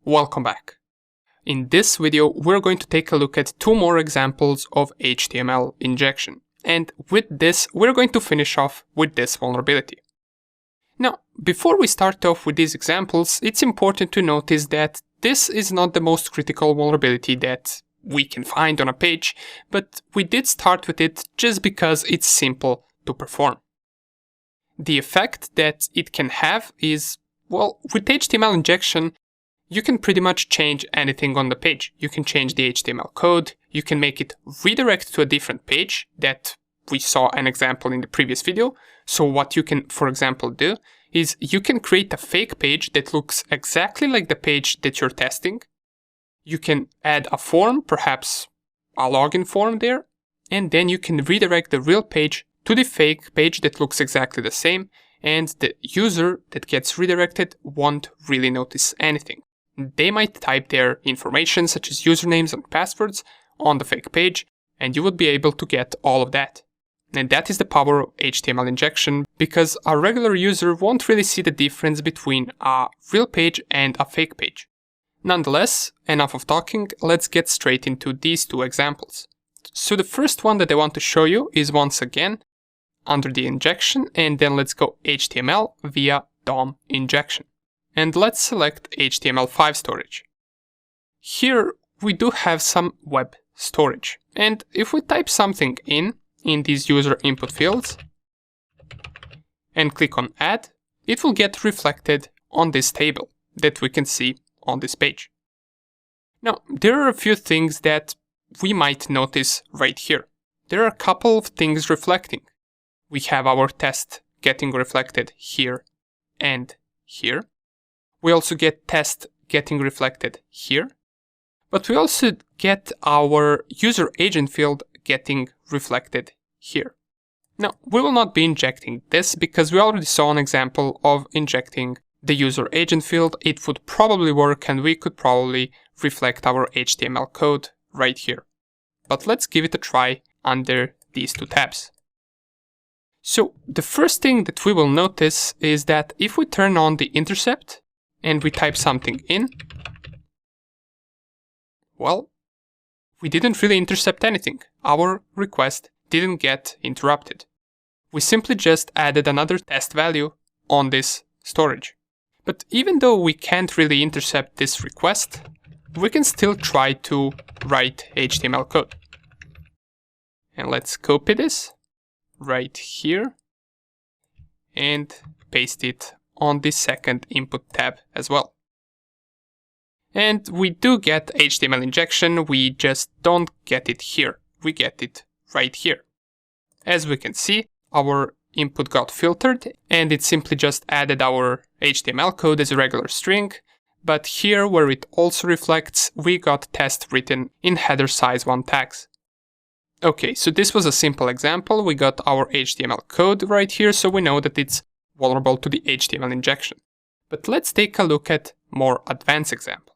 Welcome back. In this video, we're going to take a look at two more examples of HTML injection. And with this, we're going to finish off with this vulnerability. Now, before we start off with these examples, it's important to notice that this is not the most critical vulnerability that we can find on a page, but we did start with it just because it's simple to perform. The effect that it can have is, well, with HTML injection, you can pretty much change anything on the page. You can change the HTML code, you can make it redirect to a different page that we saw an example in the previous video. So what you can, for example, do is you can create a fake page that looks exactly like the page that you're testing. You can add a form, perhaps a login form there, and then you can redirect the real page to the fake page that looks exactly the same, and the user that gets redirected won't really notice anything. They might type their information such as usernames and passwords on the fake page, and you would be able to get all of that. And that is the power of HTML injection, because a regular user won't really see the difference between a real page and a fake page. Nonetheless, enough of talking, let's get straight into these two examples. So the first one that I want to show you is once again under the injection, and then let's go HTML via DOM injection. And let's select HTML5 storage. Here we do have some web storage. And if we type something in these user input fields and click on add, it will get reflected on this table that we can see on this page. Now, there are a few things that we might notice right here. There are a couple of things reflecting. We have our test getting reflected here and here. We also get test getting reflected here, but we also get our user agent field getting reflected here. Now, we will not be injecting this because we already saw an example of injecting the user agent field. It would probably work and we could probably reflect our HTML code right here. But let's give it a try under these two tabs. So the first thing that we will notice is that if we turn on the intercept and we type something in, well, we didn't really intercept anything. Our request didn't get interrupted. We simply just added another test value on this storage. But even though we can't really intercept this request, we can still try to write HTML code. And let's copy this right here and paste it on the second input tab as well. And we do get HTML injection, we just don't get it here. We get it right here. As we can see, our input got filtered and it simply just added our HTML code as a regular string, but here where it also reflects, we got test written in header size 1 tags. Okay, so this was a simple example. We got our HTML code right here, so we know that it's vulnerable to the HTML injection. But let's take a look at more advanced example.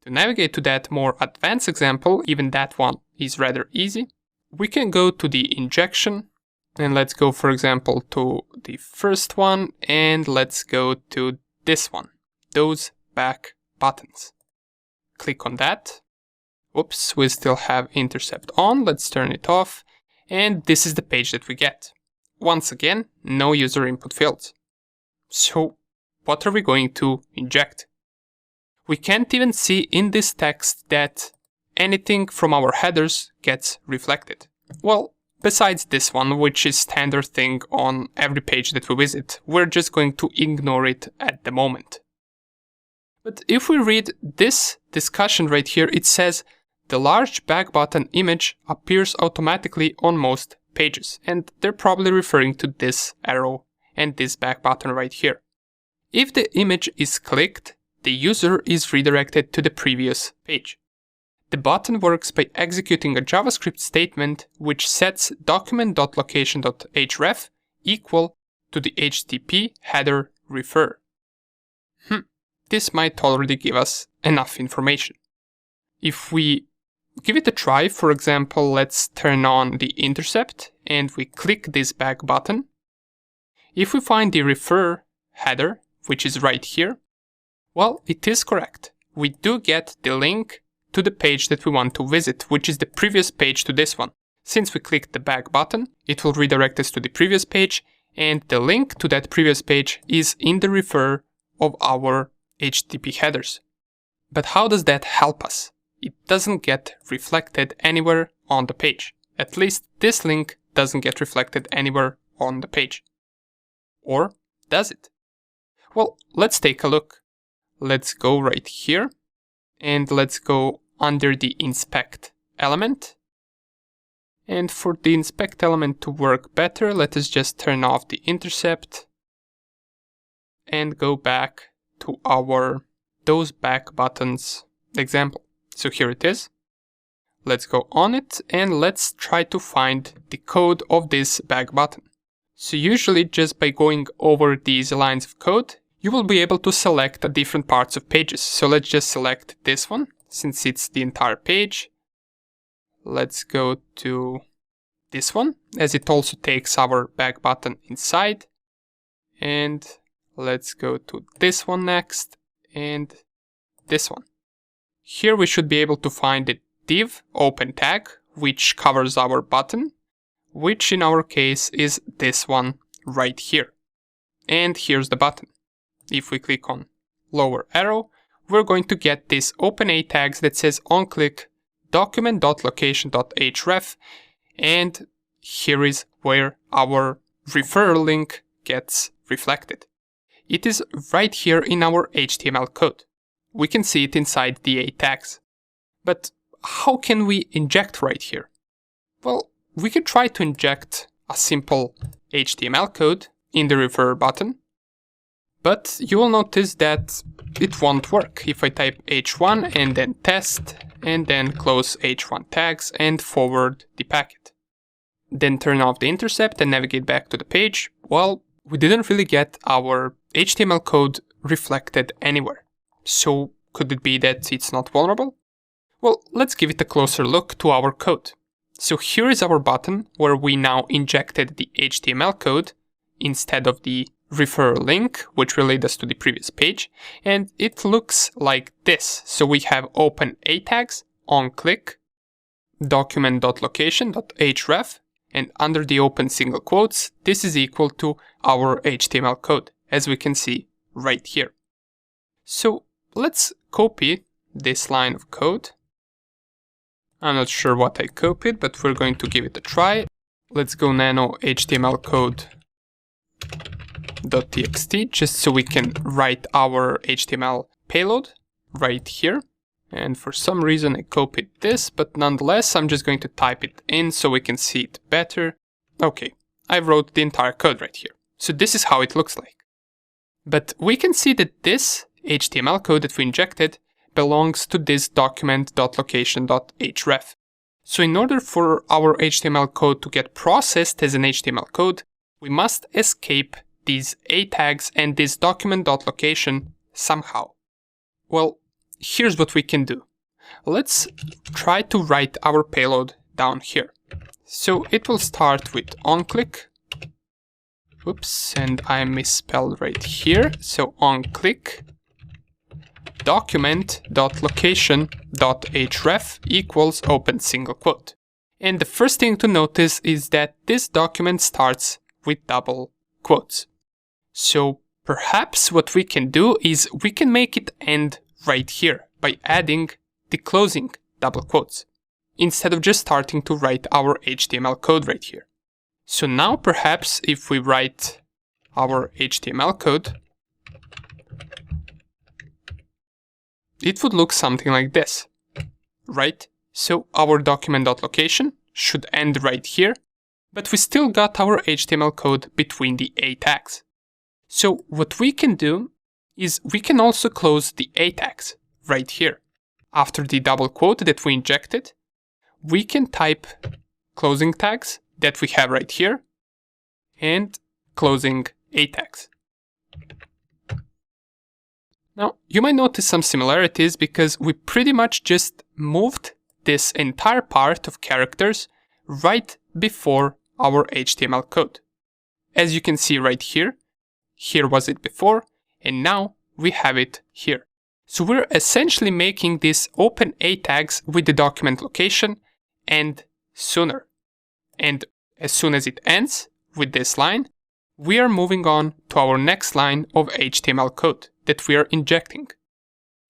To navigate to that more advanced example, even that one is rather easy. We can go to the injection and let's go, for example, to the first one and let's go to this one, those back buttons. Click on that. Oops, we still have intercept on. Let's turn it off. And this is the page that we get. Once again, no user input fields. So what are we going to inject? We can't even see in this text that anything from our headers gets reflected. Well, besides this one, which is standard thing on every page that we visit, we're just going to ignore it at the moment. But if we read this discussion right here, it says the large back button image appears automatically on most pages, and they're probably referring to this arrow and this back button right here. If the image is clicked, the user is redirected to the previous page. The button works by executing a JavaScript statement which sets document.location.href equal to the HTTP header refer. This might already give us enough information. If we give it a try, for example, let's turn on the intercept and we click this back button. If we find the refer header, which is right here, well, it is correct. we do get the link to the page that we want to visit, which is the previous page to this one. Since we clicked the back button, it will redirect us to the previous page, and the link to that previous page is in the refer of our HTTP headers. But how does that help us? It doesn't get reflected anywhere on the page. At least this link doesn't get reflected anywhere on the page. Or does it? Well, let's take a look. Let's go right here and let's go under the inspect element. And for the inspect element to work better, let us just turn off the intercept and go back to our those back buttons example. So here it is. Let's go on it and let's try to find the code of this back button. So usually just by going over these lines of code, you will be able to select different parts of pages. So let's just select this one since it's the entire page. Let's go to this one as it also takes our back button inside. And let's go to this one next and this one. Here we should be able to find the div open tag, which covers our button, which in our case is this one right here. And here's the button. If we click on lower arrow, we're going to get this OpenA tags that says onClick document.location.href, and here is where our refer link gets reflected. It is right here in our HTML code. We can see it inside the A tags. But how can we inject right here? Well, we could try to inject a simple HTML code in the refer button, but you will notice that it won't work if I type h1 and then test and then close h1 tags and forward the packet. Then turn off the intercept and navigate back to the page. Well, we didn't really get our HTML code reflected anywhere. So could it be that it's not vulnerable? Well, let's give it a closer look to our code. So here is our button where we now injected the HTML code instead of the refer link, which will lead us to the previous page, and it looks like this. So we have open A tags, onClick, document.location.href, and under the open single quotes, this is equal to our HTML code, as we can see right here. So let's copy this line of code. I'm not sure what I copied, but we're going to give it a try. Let's go nano HTML code.txt just so we can write our HTML payload right here. And for some reason I copied this, but nonetheless I'm just going to type it in so we can see it better. Okay, I wrote the entire code right here. So this is how it looks like. But we can see that this HTML code that we injected belongs to this document.location.href. So in order for our HTML code to get processed as an HTML code, we must escape these A tags and this document.location somehow. Well, here's what we can do. Let's try to write our payload down here. So it will start with onClick. Oops, and I misspelled right here. So onClick document.location.href equals open single quote. And the first thing to notice is that this document starts with double quotes. So perhaps what we can do is we can make it end right here by adding the closing double quotes instead of just starting to write our HTML code right here. So now perhaps if we write our HTML code, it would look something like this, right? So our document.location should end right here, but we still got our HTML code between the A tags. So what we can do is we can also close the A tags right here. After the double quote that we injected, we can type closing tags that we have right here and closing A tags. Now, you might notice some similarities because we pretty much just moved this entire part of characters right before our HTML code. As you can see right here, here was it before, and now we have it here. So we're essentially making this open A tags with the document location end sooner. And as soon as it ends with this line, we are moving on to our next line of HTML code that we are injecting.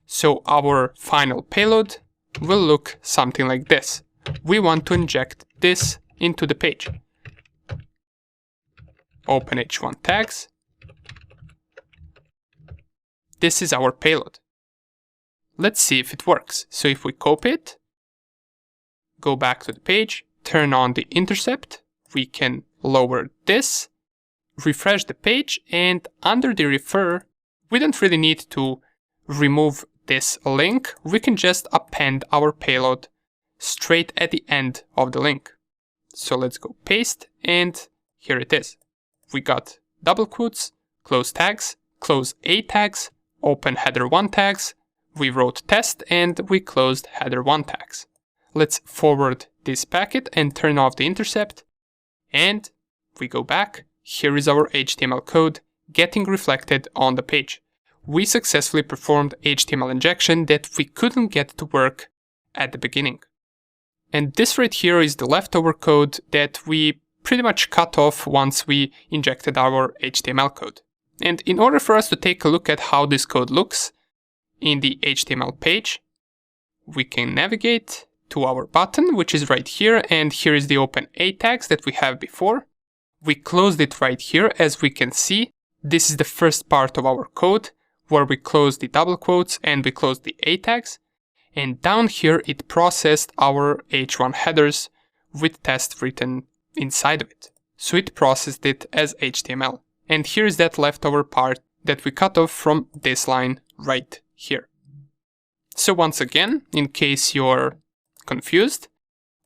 So our final payload will look something like this. We want to inject this into the page. Open h1 tags. This is our payload. Let's see if it works. So if we copy it, go back to the page, turn on the intercept, we can lower this, refresh the page, and under the refer, we don't really need to remove this link. We can just append our payload straight at the end of the link. So let's go paste, and here it is. We got double quotes, close tags, close A tags, open header1 tags, we wrote test, and we closed header1 tags. Let's forward this packet and turn off the intercept, and we go back. Here is our HTML code getting reflected on the page. We successfully performed HTML injection that we couldn't get to work at the beginning. And this right here is the leftover code that we pretty much cut off once we injected our HTML code. And in order for us to take a look at how this code looks in the HTML page, we can navigate to our button, which is right here, and here is the open A tags that we have before. We closed it right here. As we can see, this is the first part of our code where we closed the double quotes and we closed the A tags. And down here, it processed our h1 headers with test written inside of it. So it processed it as HTML. And here's that leftover part that we cut off from this line right here. So once again, in case you're confused,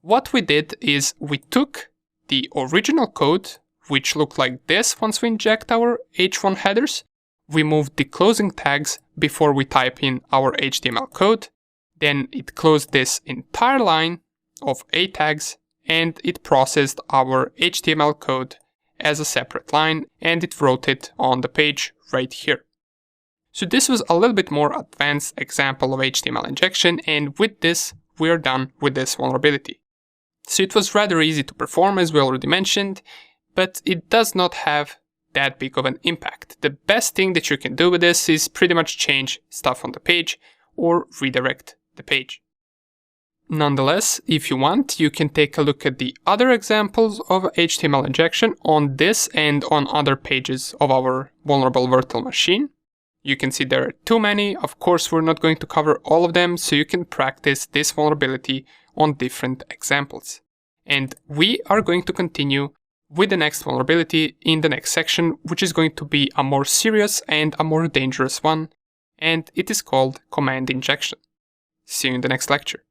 what we did is we took the original code, which looked like this once we inject our h1 headers. We moved the closing tags before we type in our HTML code. Then it closed this entire line of A tags, and it processed our HTML code as a separate line, and it wrote it on the page right here. So this was a little bit more advanced example of HTML injection, and with this, we are done with this vulnerability. So it was rather easy to perform, as we already mentioned, but it does not have that big of an impact. The best thing that you can do with this is pretty much change stuff on the page or redirect the page. Nonetheless, if you want, you can take a look at the other examples of HTML injection on this and on other pages of our vulnerable virtual machine. You can see there are too many. Of course, we're not going to cover all of them, so you can practice this vulnerability on different examples. And we are going to continue with the next vulnerability in the next section, which is going to be a more serious and a more dangerous one, and it is called command injection. See you in the next lecture.